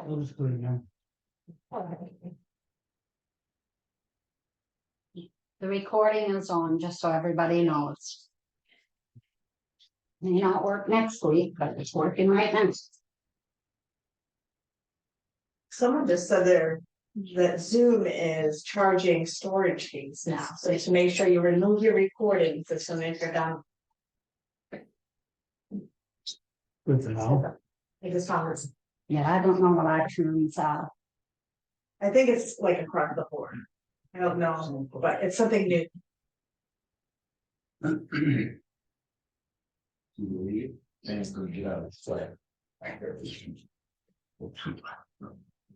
We'll just put it down. The recording is on, just so everybody knows. May not work next week, but it's working right now. Someone just said there that Zoom is charging storage fees now, so to make sure you remove your recording system if you're done. Good to know. I just found this, Yeah, I don't know what iTunes are. I think it's like across the board. I don't know, but it's something new.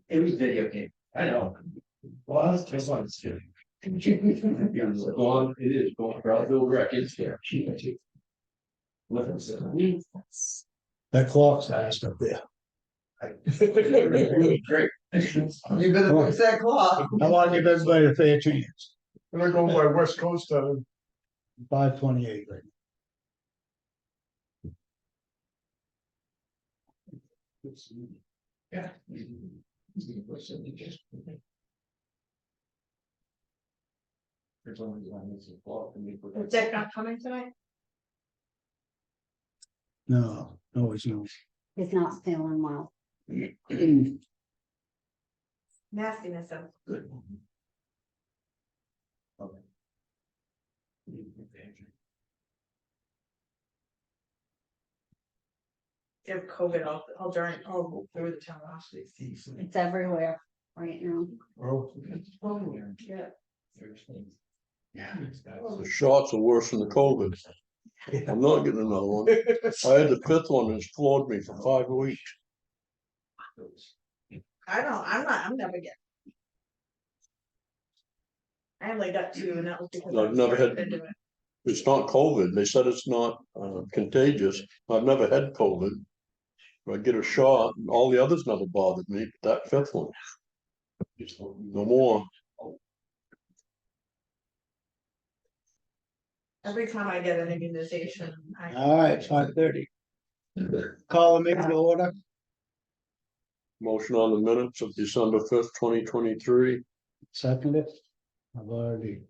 It was videotape. I know. Well, that's just what it's doing. It is going Brownfield records here. That clock's fast up there. Great. You better fix that clock. I want to give everybody a fair chance. They're going by West Coast time. 5:28 right Yeah. Is Dick not coming tonight? now. No, it's no. He's not feeling well. Nastiness of. You have COVID all during, all through the town last week. It's everywhere right now. Yeah. The shots are worse than the COVID. I'm not getting another one. I had the fifth one and it's floored me for 5 weeks. I'm never getting. I only got 2 and that was because. I've never had- been doing it. It's not COVID. They said it's not contagious. I've never had COVID. I get a shot and all the others never bothered me, but that fifth one. No more. Every time I get an immunization, All right, 5:30. Call the meeting to order. Motion on the minutes of December 5th, 2023. Second it. I've already.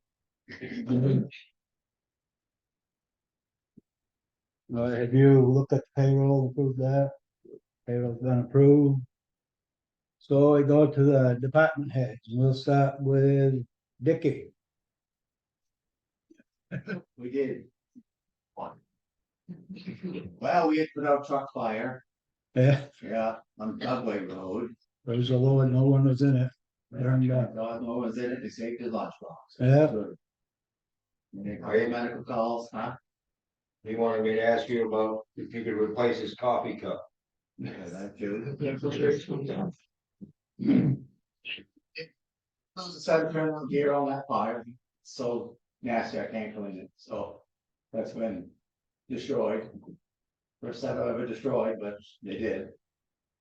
All right, have you looked at the payroll, approved that? Payroll's been approved. So we go to the department heads. We'll start with Dicky. We did. Well, we had put out truck fire, Yeah, on Dugway Road. praise the Lord, no one was in it. Turned out. God, no one's in it, they saved his lunchbox. Yeah. Good. And they call medical calls, huh? He wanted me to ask you about if you could replace his coffee cup. Yeah, that too. Decided to turn on gear on that fire, so nasty, I can't clean it, so that's been destroyed. First time I ever destroyed, but they did.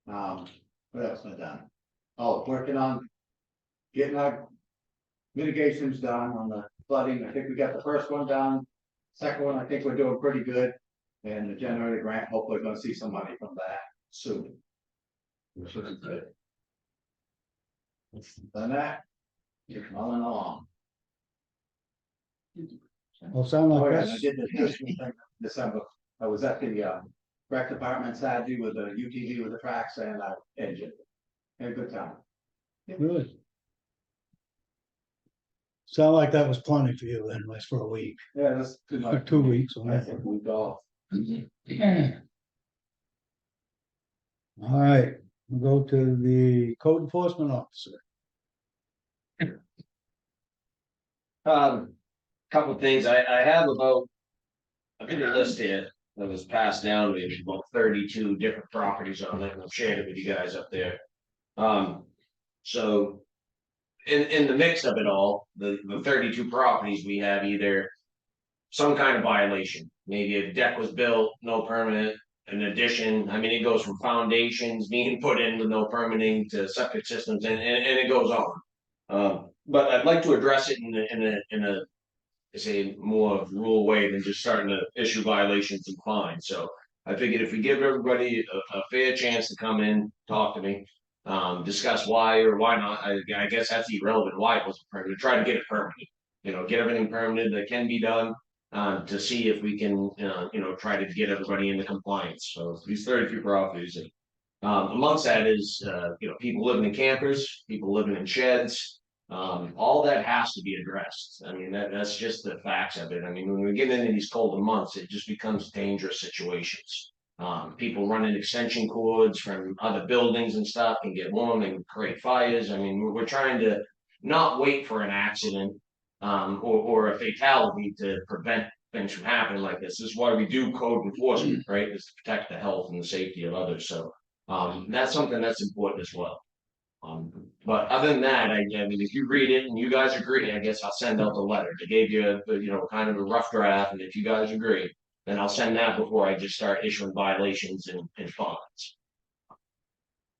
What else been done? Oh, working on getting our mitigations done on the flooding. I think we got the first one done. Second one, I think we're doing pretty good. And the generator grant, hopefully gonna see some money from that soon. Which is good. Done that, you're rolling along. Well, sound Oh, like yeah, and I this. did the Christmas thing in December. I was at the rec department Saturday with the UTV with the tracks and engine. Had a good time. Good. Sound like that was plenty for you anyways for a week, Yeah, that's too or much. 2 weeks. I think we go. All right, we'll go to the code enforcement officer. Couple of things, I have about. I've got a list here that was passed down to me, about 32 different properties on it, and I've shared it with you guys up there. So. In the mix of it all, the 32 properties, we have either. Some kind of violation, maybe a deck was built, no permit, an addition, I mean, it goes from foundations being put in with no permitting to septic systems and it goes on. But I'd like to address it in a say more rural way than just starting to issue violations and fines. So I figured if we give everybody a fair chance to come in, talk to me. Discuss why or why not, I guess that's irrelevant, why it wasn't permanent, try to get it permanent. Get everything permanent that can be done, to see if we can, try to get everybody into compliance, so these 32 properties. And amongst that is, people living in campers, people living in sheds. All that has to be addressed. I mean, that's just the facts of it. I mean, when we get into these colder months, it just becomes dangerous situations. People running extension cords from other buildings and stuff can get warm and create fires. I mean, we're trying to not wait for an accident, or a fatality to prevent things from happening like this. This is why we do code enforcement, right? Is to protect the health and the safety of others. So that's something that's important as well. But other than that, I mean, if you read it and you guys agree, I guess I'll send out the letter. They gave you, kind of a rough draft, and if you guys agree, then I'll send that before I just start issuing violations and fines.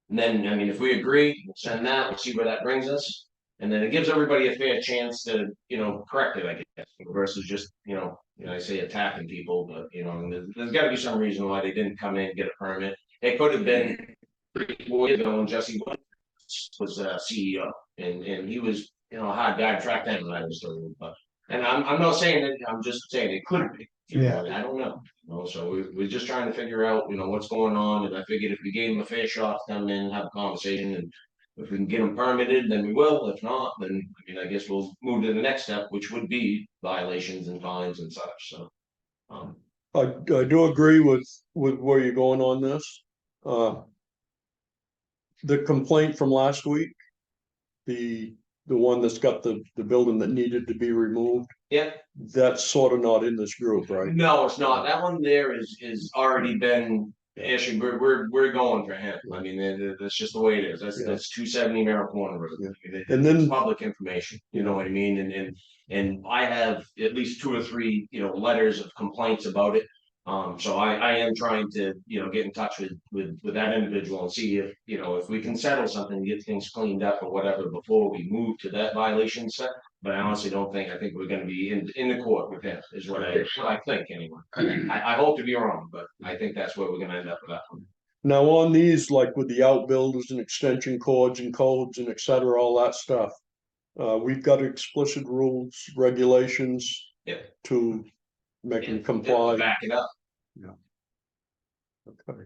And then, I mean, if we agree, we'll send that, we'll see where that brings us. And then it gives everybody a fair chance to, correct it, I guess, versus just, I say attacking people, but, there's gotta be some reason why they didn't come in and get a permit. It could have been 3-4 years ago when Jesse was CEO, and he was, a hard guy to track down when I was doing it, but. And I'm not saying that, I'm just saying it could be. Yeah. I don't know. So we're just trying to figure out, what's going on, and I figured if we gave him a fair shot to come in, have a conversation, and if we can get them permitted, then we will. If not, then I guess we'll move to the next step, which would be violations and fines and such. So, I do agree with where you're going on this. The complaint from last week, the one that's got the building that needed to be removed, yeah, that's sort of not in this group, right? no, it's not. That one there is already been. Actually, we're going for him. I mean, that's just the way it is. That's 270 Marijuana Road. Yeah. I mean, And then- it's public information. You know what I mean? And I have at least 2 or 3 letters of complaints about it. So I am trying to get in touch with that individual and see if we can settle something, get things cleaned up or whatever before we move to that violation set. But I honestly don't think. I think we're going to be in the court with him. Is what I think anyway. I hope to be wrong, but I think that's where we're going to end up with that one. Now on these, like with the outbuilders and extension cords and codes and et cetera, all that stuff. We've got explicit rules, regulations. Yep. To make them Yeah, comply. back it up. Okay.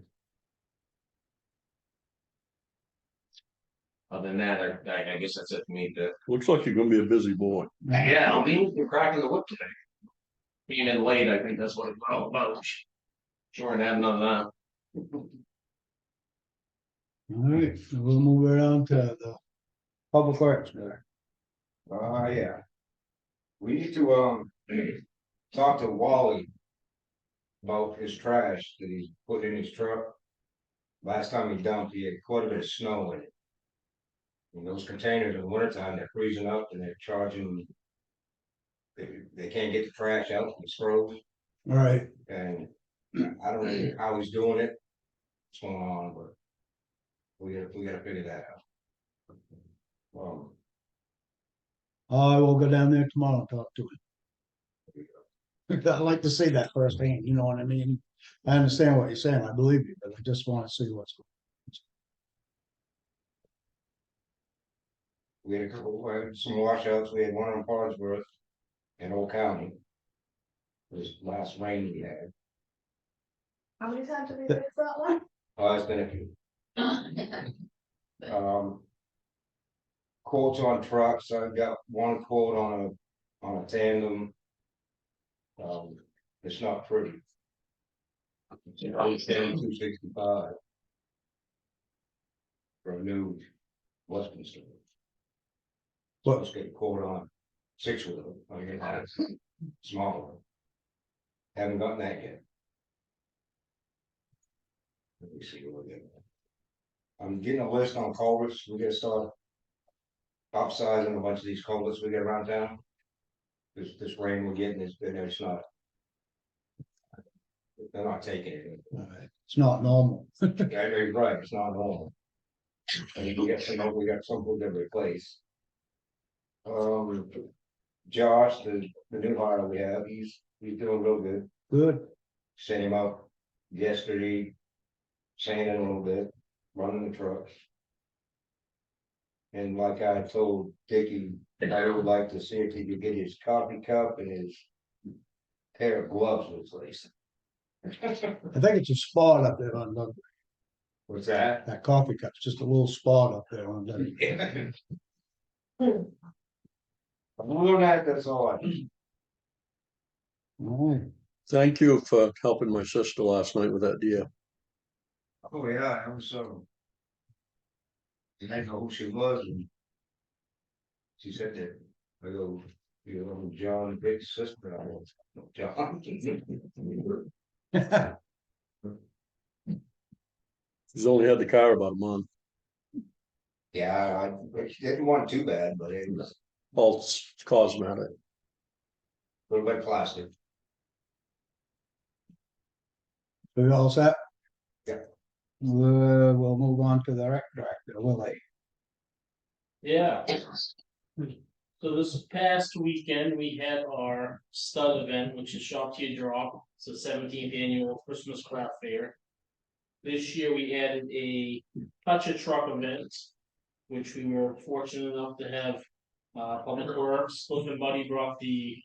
Other than that, I guess that's it for me. Looks like you're gonna be a busy boy. Yeah, I'll be cracking the whip today. Being in late, I think that's what it's all about. Sure, and have none of that. All right, so we'll move around to the public works there. Yeah. We need to, talk to Wally. About his trash that he's put in his truck. Last time he dumped, he had quite a bit of snow in it. And those containers in the wintertime, they're freezing up and they're charging. They can't get the trash out, it's froze, All right, and I don't know how he's doing it. What's going on, but. We gotta figure that out. I will go down there tomorrow and talk to him. I'd like to see that firsthand, you know what I mean? I understand what you're saying, I believe you, but I just wanna see what's going We had some washouts, we had one on Farnsworth in Old County. This last rain we had, How many times have we fixed that one? it's been a few. Quotes on trucks, I've got one quote on a tandem. It's not pretty. It's 265. For a new Westminster. So let's get a quote on 6 of them, I get that smaller one. Haven't gotten that yet. Let me see what we're getting. I'm getting a list on culverts, we gotta start. Upsizing a bunch of these culverts we got around town. This rain we're getting is, it's not. They're not taking it. on. All right, it's not normal. Yeah, you're right, it's not normal. And we got some we're gonna replace. Josh, the new hire we have, he's doing real good. Good, Sent him out yesterday, sanding a little bit, running the trucks. And like I told Dickie, I would like to see if he could get his coffee cup and his pair of gloves replaced. I think it's a spot up there on the, What's that? that coffee cup's just a little spot up there on the. Other than that, that's all I. Alright, Thank you for helping my sister last night with that deer. Oh, yeah, I was, didn't know who she was, and she said that, I go, you know, John, big sister, I was, John. She's only had the car about a month. Yeah, I didn't want too bad, but it was All cosmetic. a little bit plastic. we all set? Yeah. We'll move on to the rec director, Willie. Yeah. So this past weekend, we had our stud event, which is Shop to Your Drop. It's the 17th annual Christmas craft fair. This year we added a touch a truck event, which we were fortunate enough to have Public Works, Cliff and Buddy brought the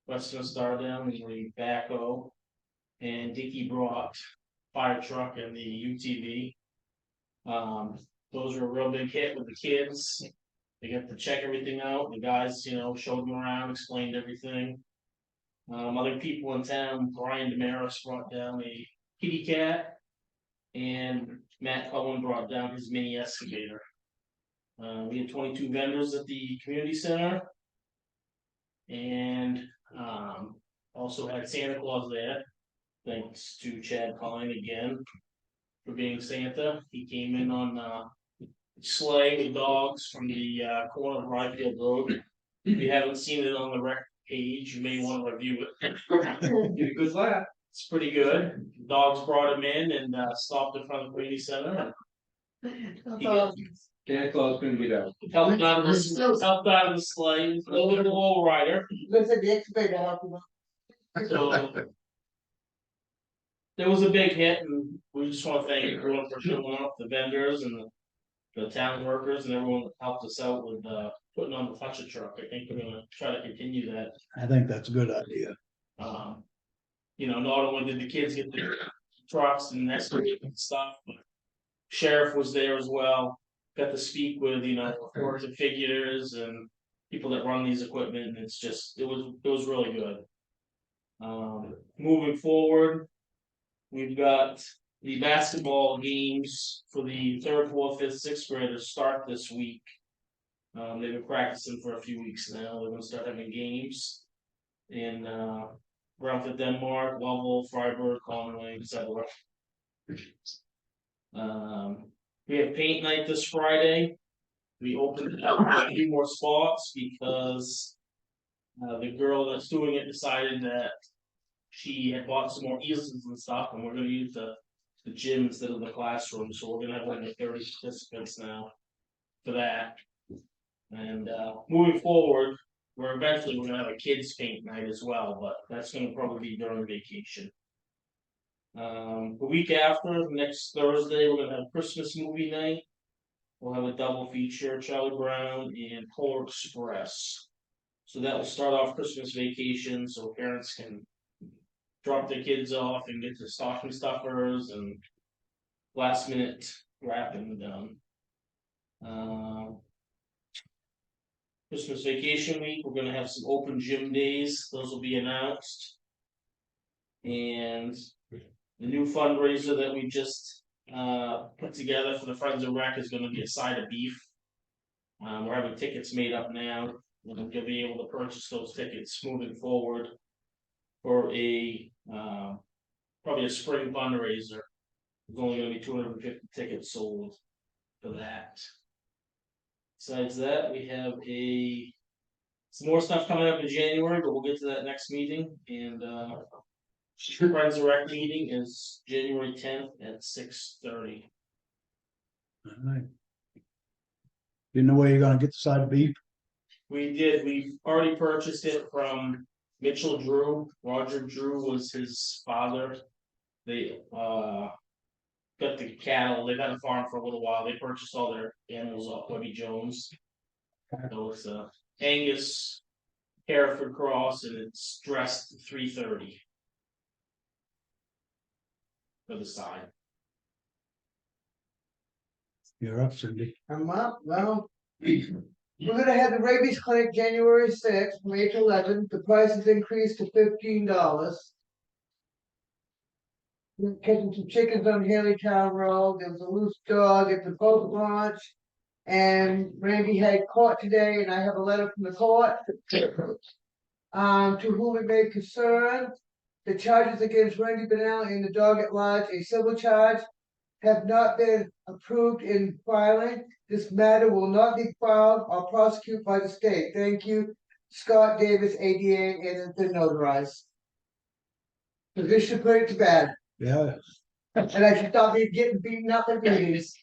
Western Star down and the backhoe. And Dickie brought fire truck and the UTV. Those were a real big hit with the kids. They got to check everything out. The guys, you know, showed them around, explained everything. Other people in town, Brian Damaris brought down a kitty cat. And Matt Cohen brought down his mini excavator. We had 22 vendors at the community center. And also had Santa Claus there. Thanks to Chad Pine again for being Santa. He came in on sleigh with dogs from the corner of Brownfield Road. If you haven't seen it on the rec page, you may want to review it. Get a good laugh. It's pretty good. Dogs brought him in and stopped in front of the community center. Santa Claus couldn't get out. Helped out of the sleigh. He's a little bit of a low rider. So there was a big hit, and we just want to thank everyone for showing up, the vendors and the town workers and everyone that helped us out with putting on the touch a truck. I think we're gonna try to continue that. I think that's a good idea. You know, not only did the kids get the trucks and excavating and stuff, but sheriff was there as well. Got to speak with, you know, authority figures and people that run these equipment, and it's just, it was really good. Moving forward, we've got the basketball games for the 3rd, 4th, 5th, 6th graders start this week. They've been practicing for a few weeks now. They're gonna start having games in Brownfield, Denmark, Lovell, Freiburg, Conway, etc. We have paint night this Friday. We opened up a few more spots because the girl that's doing it decided that she had bought some more easels and stuff, and we're gonna use the gym instead of the classroom, so we're gonna have over 30 participants now for that. And moving forward, we're gonna have a kids paint night as well, but that's gonna probably be during vacation. The week after, next Thursday, we're gonna have Christmas movie night. We'll have a double feature, Charlie Brown and Polar Express. So that will start off Christmas vacation, so parents can drop their kids off and get the stocking stuffers and last minute wrapping done. Christmas vacation week, we're gonna have some open gym days, those will be announced. And the new fundraiser that we just put together for the Friends of Rec is gonna be a side of beef. We're having tickets made up now, and you'll be able to purchase those tickets moving forward for a probably a spring fundraiser. There's only gonna be 250 tickets sold for that. Besides that, we have some more stuff coming up in January, but we'll get to that next meeting. And Friends of Rec meeting is January 10th at 6:30. Alright. You know where you're gonna get the side of beef? We've already purchased it from Mitchell Drew. Roger Drew was his father. They got the cattle, they've had a farm for a little while, they purchased all their animals off Webby Jones. So it's a Angus Hereford cross and it's dressed 330. For the sign. You're up, Cindy. I'm up, well. We're gonna have the rabies clinic January 6th, from 8 to 11, the price has increased to $15. We're catching some chickens on Haley Town Road, there was a loose dog at the boat launch. And Randy had court today, and I have a letter from the court. To whom it may concern, the charges against Randy Bennell and the dog at large, a civil charge, have not been approved in filing. This matter will not be filed or prosecuted by the state. Thank you, Scott Davis, ADA, and it's been notarized. So this should put it to bed, Yeah, and I should stop getting beaten up at meetings.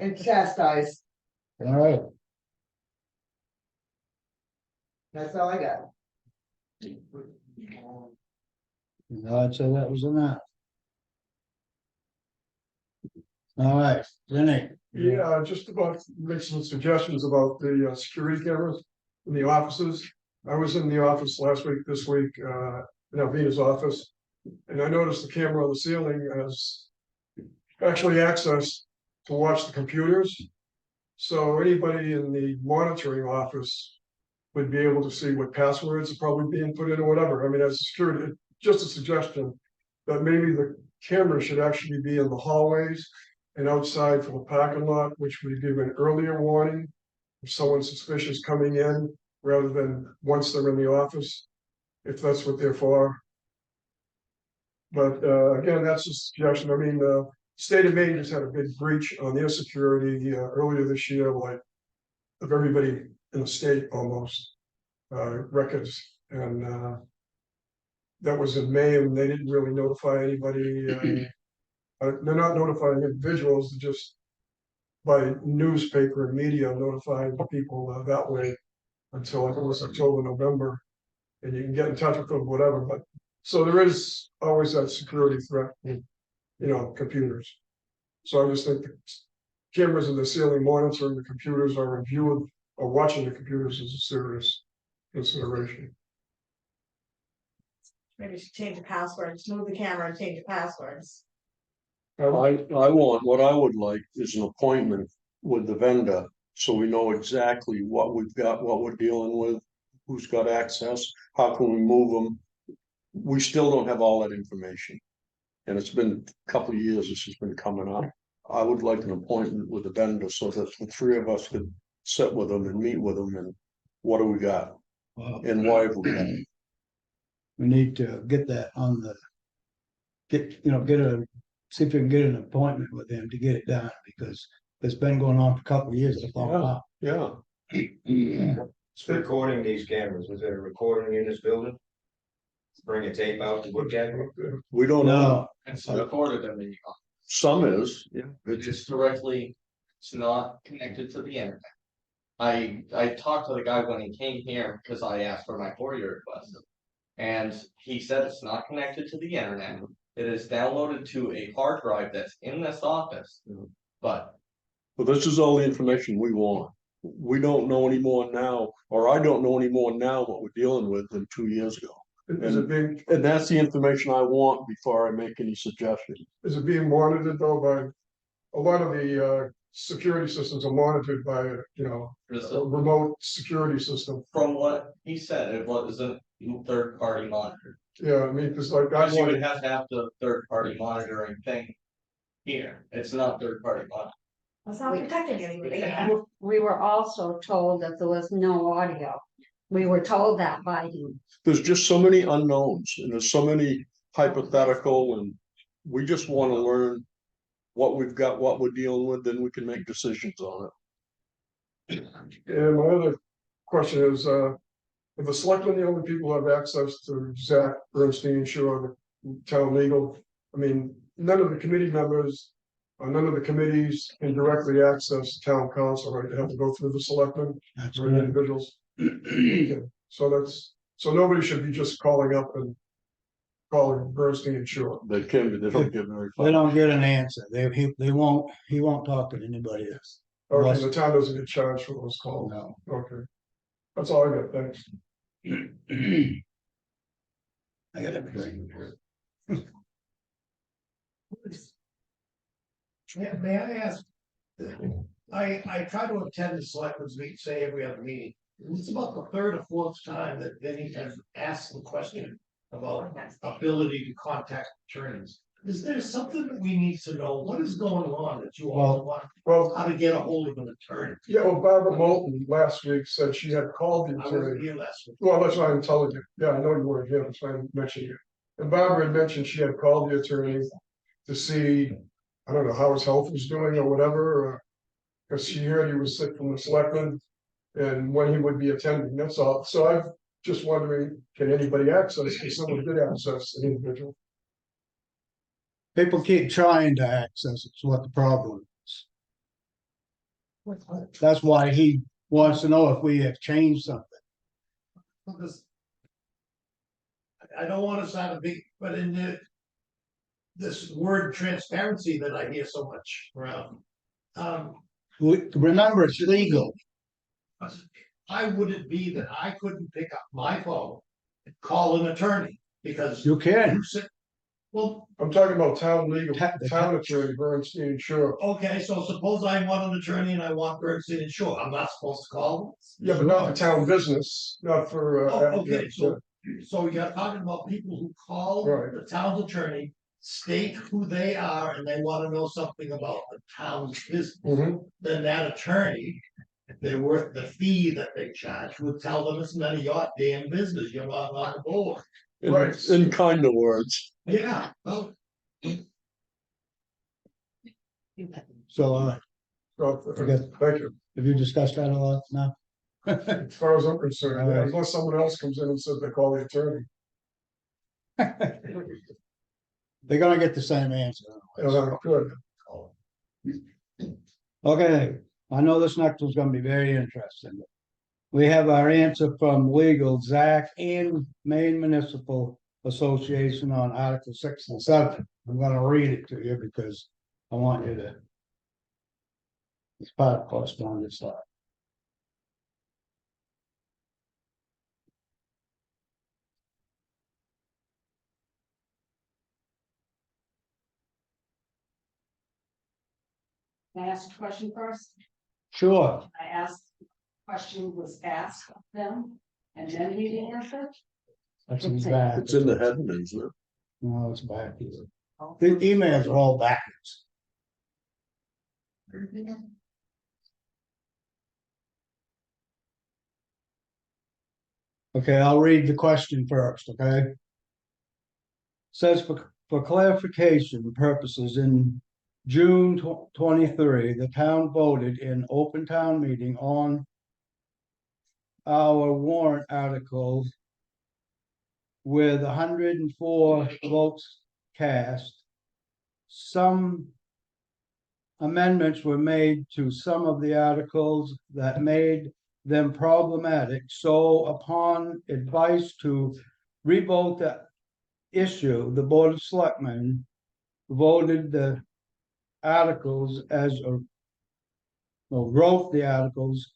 And chastised. all right. That's all I got. I'd say that was enough. All right, Lenny. Yeah, just about make some suggestions about the security cameras in the offices. I was in the office last week, this week, in Alvina's office. And I noticed the camera on the ceiling has actually access to watch the computers. So anybody in the monitoring office would be able to see what passwords are probably being put in or whatever. I mean, as a security, just a suggestion that maybe the camera should actually be in the hallways and outside from the parking lot, which would give an earlier warning if someone's suspicious coming in, rather than once they're in the office, if that's what they're for. But again, that's a suggestion. I mean, the state of Maine just had a big breach on their security earlier this year, like of everybody in the state almost, records. And that was in May, and they didn't really notify anybody. They're not notifying individuals, they're just by newspaper and media notifying people that way until I think it was October, November. And you can get in touch with them, whatever, but so there is always that security threat with, computers. So I just think the cameras in the ceiling monitoring the computers or reviewing or watching the computers is a serious consideration. Maybe you should change the passwords, move the camera and change the passwords. I want, what I would like is an appointment with the vendor, so we know exactly what we've got, what we're dealing with, who's got access, how can we move them. We still don't have all that information. And it's been a couple of years this has been coming up. I would like an appointment with the vendor so that the three of us could sit with them and meet with them and what do we got Well, and why have we got it. we need to get that on the, see if we can get an appointment with them to get it done, because it's been going on for a couple of years. Yeah. It's recording these cameras. Is there a recording in this building? Bring a tape out to look at it. We don't know. No, It's recorded, I mean, Some is, yeah. it's just directly, it's not connected to the internet. I talked to the guy when he came here, because I asked for my FOIA request. And he said it's not connected to the internet, it is downloaded to a hard drive that's in this office, but. Well, this is all the information we want. We don't know any more now, or I don't know any more now what we're dealing with than 2 years ago. Is it being, And that's the information I want before I make any suggestions. is it being monitored though by, a lot of the security systems are monitored by, a remote security system. From what he said, it wasn't third party monitored. Yeah, I mean, because like I Because you would wanted, have to have the third party monitoring thing here. It's not third party monitoring. That's not protecting anybody. We were also told that there was no audio. We were told that by him. There's just so many unknowns and there's so many hypothetical, and we just want to learn what we've got, what we're dealing with, then we can make decisions on it. and my other question is, are the selectmen the only people who have access to Zach Bernstein, sure, the town legal? I mean, none of the committee members, or none of the committees can directly access town council, right? They have to go through the selectmen that's or right. individuals. Okay, so nobody should be just calling up and calling Bernstein and Shore. They can, but they don't get very They far. don't get an answer. He won't talk to anybody else. Okay, the town doesn't get charged for those calls. No. Okay. That's all I got, thanks. I got everything. May I ask? I try to attend the selectmen's meeting, say every other meeting. It's about the third or fourth time that Vinnie has asked the question about ability to contact attorneys. Is there something that we need to know? What is going on that you all want? Well, How to get a hold of an attorney? yeah, well, Barbara Moulton last week said she had called the I wasn't attorney. here last week. Well, that's why I'm telling you. Yeah, I know you weren't here, that's why I mentioned you. And Barbara had mentioned she had called the attorney to see, I don't know how his health was doing or whatever, because she heard he was sick from the selectmen and when he would be attending, that's all. So I'm just wondering, can anybody access, because someone did access the individual. People keep trying to access it's what the problem is. That's why he wants to know if we have changed something. Because I don't want to sound big, but in this word transparency that I hear so much around. Remember, it's legal. Why would it be that I couldn't pick up my phone and call an attorney? Because You can. you said, well, I'm talking about town legal, town attorney, Bernstein and Shore. okay, so suppose I want an attorney and I want Bernstein and Shore, I'm not supposed to call them? Yeah, but not for town business, not for. Oh, okay, so you're talking about people who call Right. the town's attorney, state who they are, and they want to know something about the town's business. Mhm. Then that attorney, if they're worth the fee that they charge, would tell them it's none of your damn business, you're not on the board. In kind of words. Yeah, well, So, Okay, thank you. have you discussed that a lot now? As far as I'm concerned, All right. unless someone else comes in and says they call the attorney. They're gonna get the same answer. Good. Okay, I know this next one's gonna be very interesting. We have our answer from legal, Zach and Maine Municipal Association on Article 6 and 7. I'm gonna read it to you because I want you to. It's part of correspondence law. Can I ask a question first? Sure, I asked, question was asked of them, and then we didn't answer. that's in back. It's in the heading, isn't it? No, it's back here. The emails are all backwards. Okay, I'll read the question first, okay? Says for clarification purposes, in June 23, the town voted in open town meeting on our warrant articles with 104 votes cast. Some amendments were made to some of the articles that made them problematic. So upon advice to revote the issue, the Board of Selectmen voted the articles wrote the articles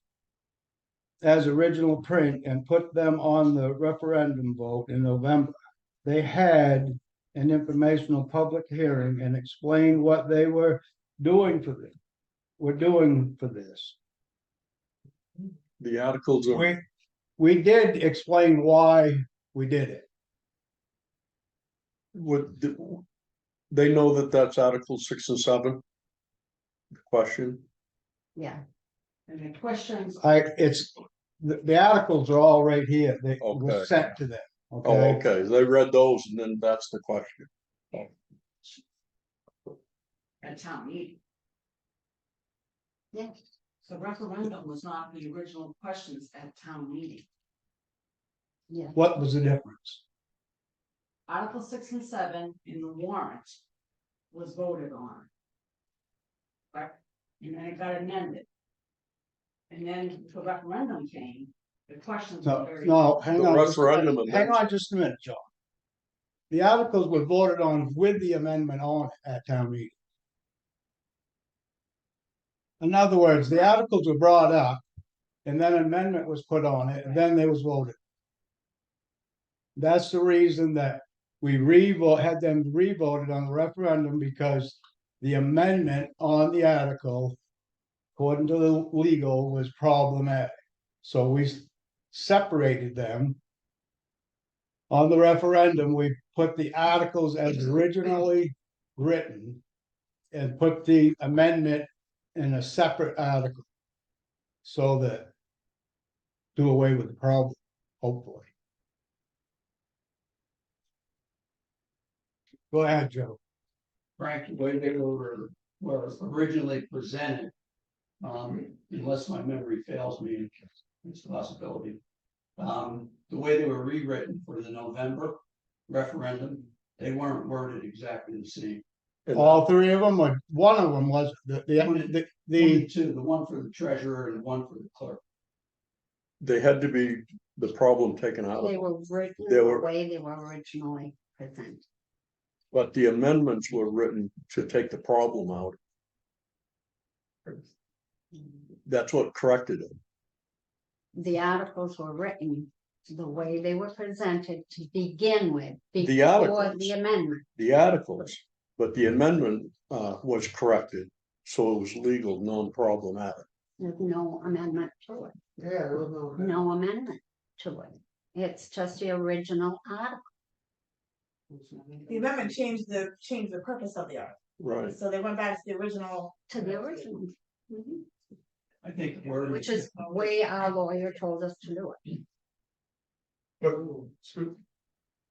as original print and put them on the referendum vote in November. They had an informational public hearing and explained what they were doing for this. The articles are, We did explain why we did it. they know that that's Article 6 and 7? The question? Yeah. And the questions, The articles are all right here. They were Okay. sent to them. Oh, Okay, okay, they read those and then that's the question. at town meeting. Yeah, so referendum was not the original questions at town meeting. Yeah. what was the difference? Article 6 and 7 in the warrant was voted on. Right, and then it got amended. And then the referendum came, the questions were very. No, hang The on. referendum Hang amendment. on just a minute, John. the articles were voted on with the amendment on it at town meeting. In other words, the articles were brought up, and then an amendment was put on it, and then they was voted. That's the reason that we had them re-voted on the referendum, because the amendment on the article, according to the legal, was problematic. So we separated them. On the referendum, we put the articles as originally written and put the amendment in a separate article. So that do away with the problem, hopefully. Go ahead, Joe. Frank, the way they were originally presented, unless my memory fails me, it's a possibility. The way they were rewritten for the November referendum, they weren't worded exactly the same. All three of them, or one of them was the Only two, the one for the treasurer and one for the clerk. They had to be the problem taken out. They were written They the were- way they were originally presented. But the amendments were written to take the problem out. That's what corrected it. The articles were written the way they were presented to begin with, The before articles. the amendment. The articles, but the amendment was corrected, so it was legal, non-problematic. There's no amendment to it, Yeah, there was no. no amendment to it. It's just the original article. The amendment changed the purpose of the article, Right. so they went back to the original. To the original. Mhm. I think the word. Which is the way our lawyer told us to do it. But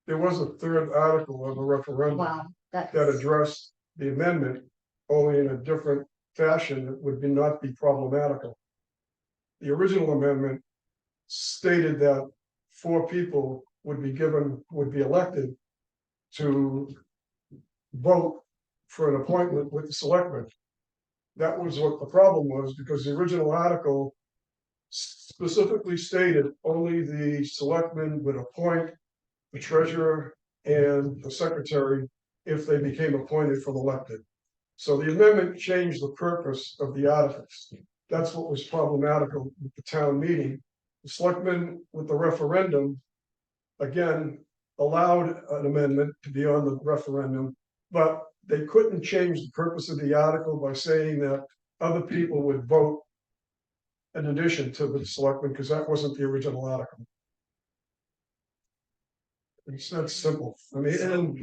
there was a third article of a referendum Wow, that that's, addressed the amendment only in a different fashion that would not be problematical. The original amendment stated that 4 people would be elected to vote for an appointment with the selectmen. That was what the problem was, because the original article specifically stated only the selectmen would appoint the treasurer and the secretary if they became appointed from elected. So the amendment changed the purpose of the articles. That's what was problematical with the town meeting. The selectmen with the referendum, again, allowed an amendment to be on the referendum, but they couldn't change the purpose of the article by saying that other people would vote in addition to the selectmen, because that wasn't the original article. It's that simple. I mean, and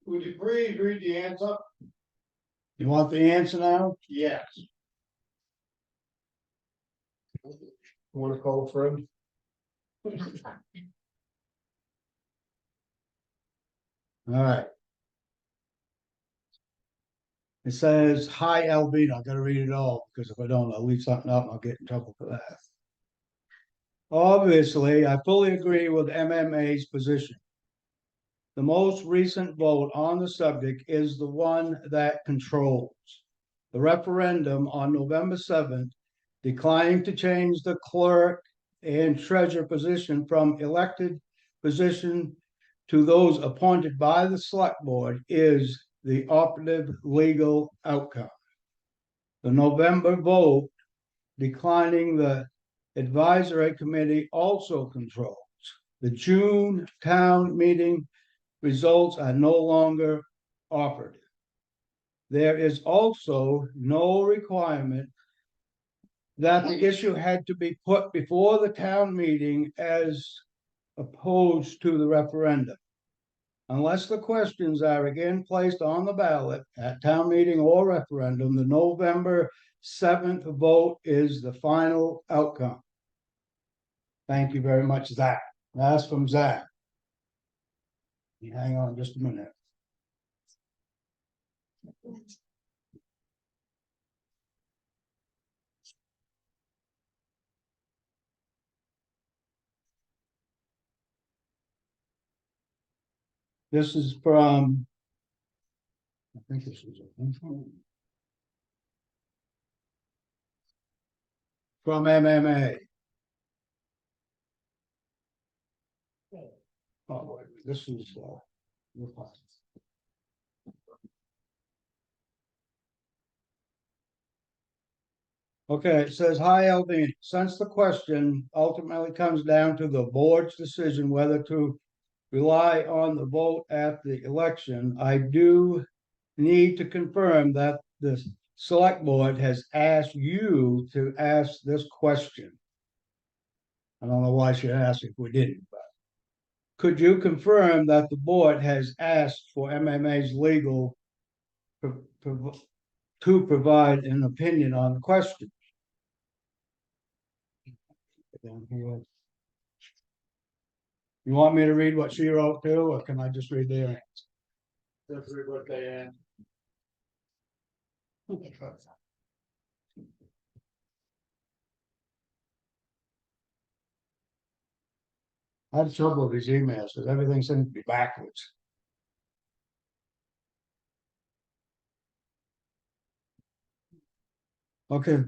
Would you please read the answer? You want the answer now? Yes. want to call a friend? All right. It says, hi, Alvina. I gotta read it all, because if I don't, I'll leave something out and I'll get in trouble for that. Obviously, I fully agree with MMA's position. The most recent vote on the subject is the one that controls. The referendum on November 7th declining to change the clerk and treasurer position from elected position to those appointed by the select board is the operative legal outcome. The November vote declining the advisory committee also controls. The June town meeting results are no longer operative. There is also no requirement that the issue had to be put before the town meeting as opposed to the referendum. Unless the questions are again placed on the ballot at town meeting or referendum, the November 7th vote is the final outcome. Thank you very much, Zach. That's from Zach. You hang on just a minute. This is from, I think this is from MMA. Oh, wait, this is, your part. Okay, it says, hi, Alvin, since the question ultimately comes down to the board's decision whether to rely on the vote at the election, I do need to confirm that the select board has asked you to ask this question. I don't know why I should ask if we didn't, but could you confirm that the board has asked for MMA's legal to provide an opinion on the question? You want me to read what she wrote too, or can I just read their answer? Just read what they answered. I had trouble with these emails because everything seems to be backwards. Okay.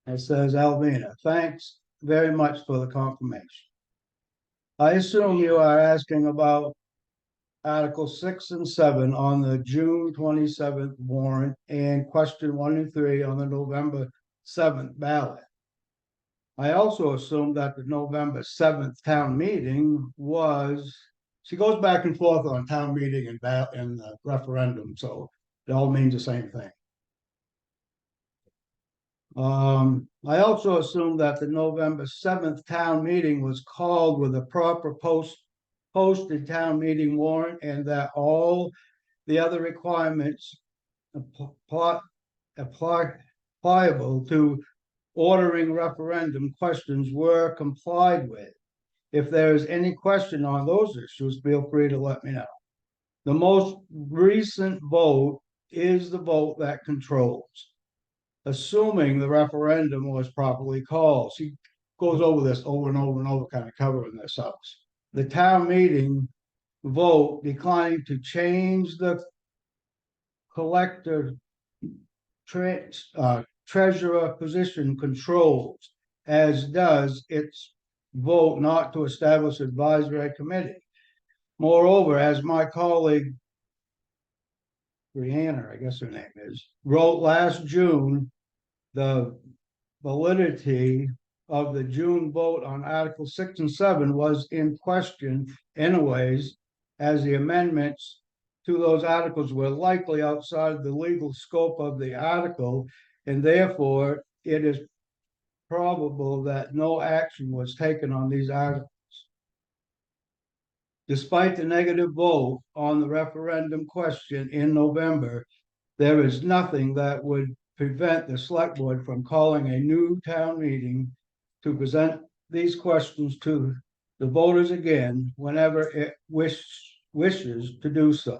It says, Alvina, thanks very much for the confirmation. I assume you are asking about Article 6 and 7 on the June 27th warrant and question 1 and 3 on the November 7th ballot. I also assume that the November 7th town meeting was, she goes back and forth on town meeting and the referendum, so it all means the same thing. I also assume that the November 7th town meeting was called with a proper posted town meeting warrant and that all the other requirements applicable to ordering referendum questions were complied with. If there is any question on those issues, feel free to let me know. The most recent vote is the vote that controls. Assuming the referendum was properly called. She goes over this over and over and over, kind of covering this up. The town meeting vote declining to change the collector treasurer position controls, as does its vote not to establish advisory committee. Moreover, as my colleague Brianna, I guess her name is, wrote last June, the validity of the June vote on Article 6 and 7 was in question anyways, as the amendments to those articles were likely outside the legal scope of the article, and therefore it is probable that no action was taken on these articles. Despite the negative vote on the referendum question in November, there is nothing that would prevent the select board from calling a new town meeting to present these questions to the voters again whenever it wishes to do so.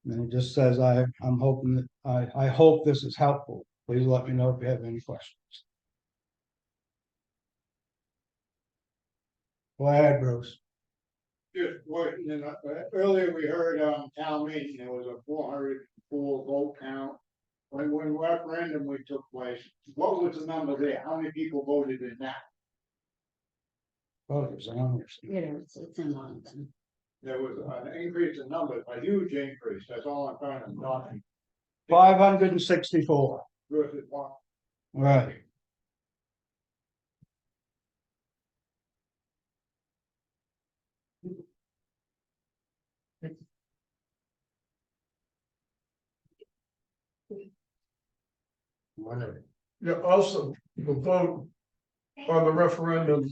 And it just says, I'm hoping that I hope this is helpful. Please let me know if you have any questions. Go ahead, Bruce. Just what, earlier we heard town meeting, there was a 404 vote count. When referendum we took place, what was the number there? How many people voted in that? Oh, it's on Yeah, it's in London. There was an increase in numbers, a huge increase, that's all I'm trying to talk. 564. Versus one. Right. Whatever. Yeah, also, the vote on the referendum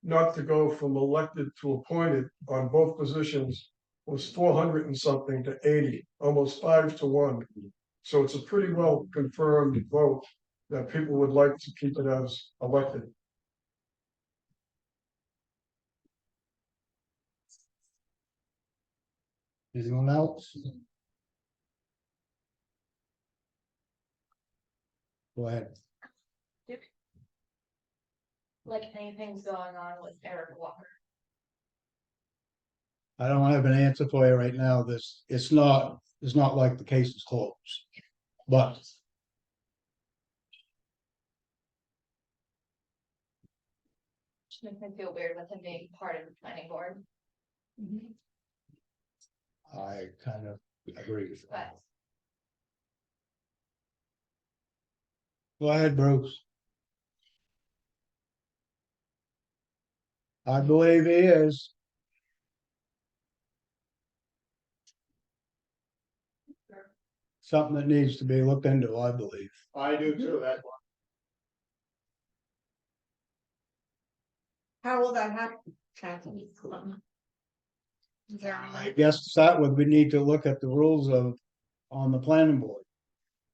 not to go from elected to appointed on both positions was 400 and something to 80, almost 5-1. So it's a pretty well confirmed vote that people would like to keep it as elected. Anyone else? Go ahead. Like anything's going on with Eric Walker. I don't have an answer for you right now. It's not like the case is closed. But makes me feel weird with him being part of the planning board. I kind of agree with that. But Go ahead, Bruce. I believe he is. Something that needs to be looked into, I believe. I do too, that's why. How will that happen? I guess to start with, we need to look at the rules of, on the planning board.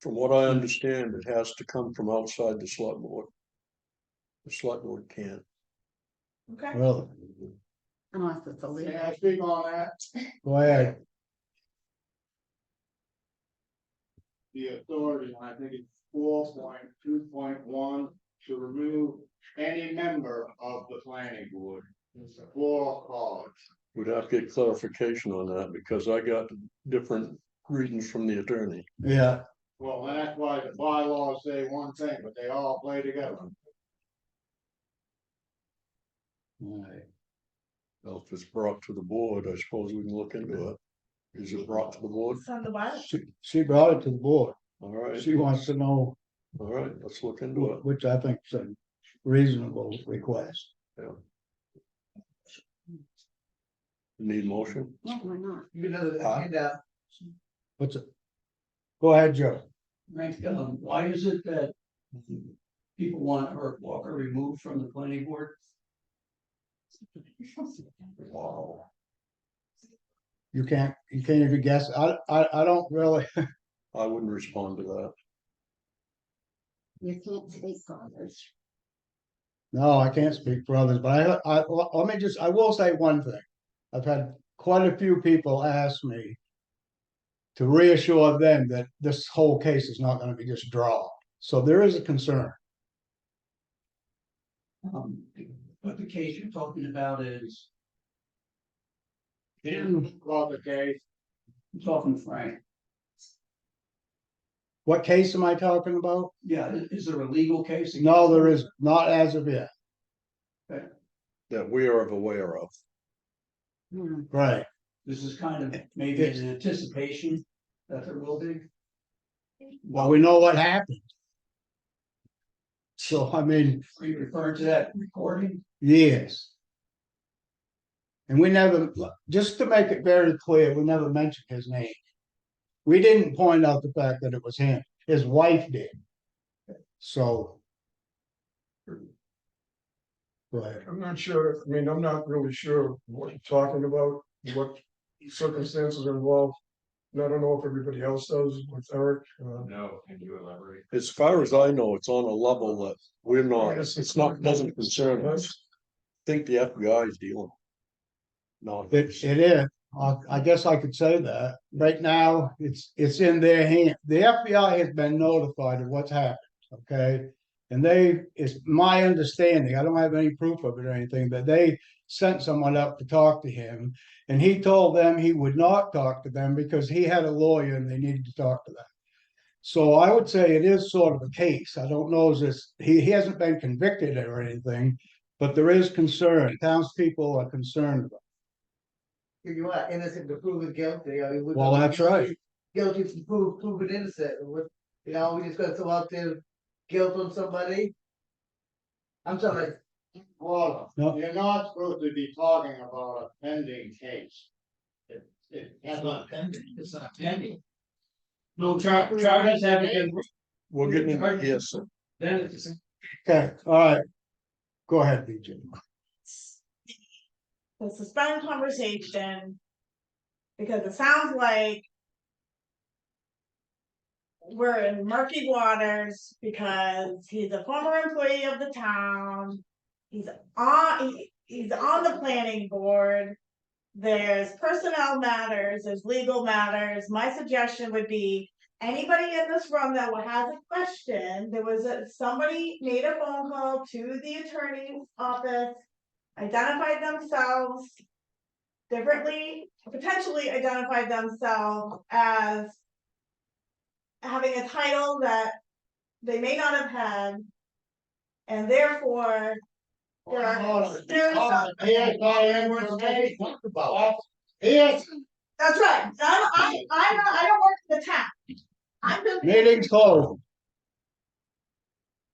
From what I understand, it has to come from outside the select board. The select board can't. Okay. Really? Unless it's a legal. Can I speak on that? Go ahead. The authority, I think it's 4.2.1, to remove any member of the planning board. It's a for cause. We'd have to get clarification on that because I got different readings from the attorney. Yeah. Well, that's why the bylaws say one thing, but they all play together. All right. Well, if it's brought to the board, I suppose we can look into it. Is it brought to the board? It's on the bottom. She brought it to the board. All right. She wants to know, All right, let's look into it. which I think is a reasonable request. Yeah. Need motion? No, we're not. You know, Huh? and, What's it? Go ahead, Joe. Frank, why is it that people want Eric Walker removed from the planning board? Wow. You can't even guess. I don't really. I wouldn't respond to that. You can't speak for others. No, I can't speak for others, but let me just, I will say one thing. I've had quite a few people ask me to reassure them that this whole case is not gonna be just dropped. So there is a concern. But the case you're talking about is, Well, the case, I'm talking Frank. What case am I talking about? Yeah, is there a legal case? No, there is not as of yet. That we are aware of. Right. This is kind of maybe an anticipation that there will be. Well, we know what happened. So, I mean, Are you referring to that recording? yes. And we never, just to make it very clear, we never mentioned his name. We didn't point out the fact that it was him. His wife did. So. Go ahead. I'm not sure, I mean, I'm not really sure what you're talking about, what circumstances are involved. And I don't know if everybody else does with Eric. No, can you elaborate? As far as I know, it's on a level that we're not, it's not, doesn't concern us. I think the FBI is dealing. No. It is. I guess I could say that. Right now, it's in their hand. The FBI has been notified of what's happened, okay? And it's my understanding, I don't have any proof of it or anything, but they sent someone up to talk to him. And he told them he would not talk to them because he had a lawyer and they needed to talk to them. So I would say it is sort of a case. I don't know, he hasn't been convicted or anything, but there is concern. Townspeople are concerned about it. you are innocent to proven guilty, I mean. Well, that's right. Guilty to proven innocent, we just gotta throw out there guilt on somebody. I'm sorry. well, No. you're not supposed to be talking about a pending case. It's not pending, it's not pending. No charges haven't been. We're getting into yes. Then it's. Okay, all right. Go ahead, BJ. The suspend conversation. Because it sounds like. We're in murky waters because he's a former employee of the town. He's on the planning board. There's personnel matters, there's legal matters. My suggestion would be anybody in this room that has a question, somebody made a phone call to the attorney's office, identified themselves differently, potentially identified themselves as having a title that they may not have had, and therefore Here's my information about. Yes, That's right, I don't work for the town. I'm just. Meeting's closed.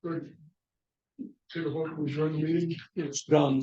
Good. Take a vote to adjourn the meeting. It's done.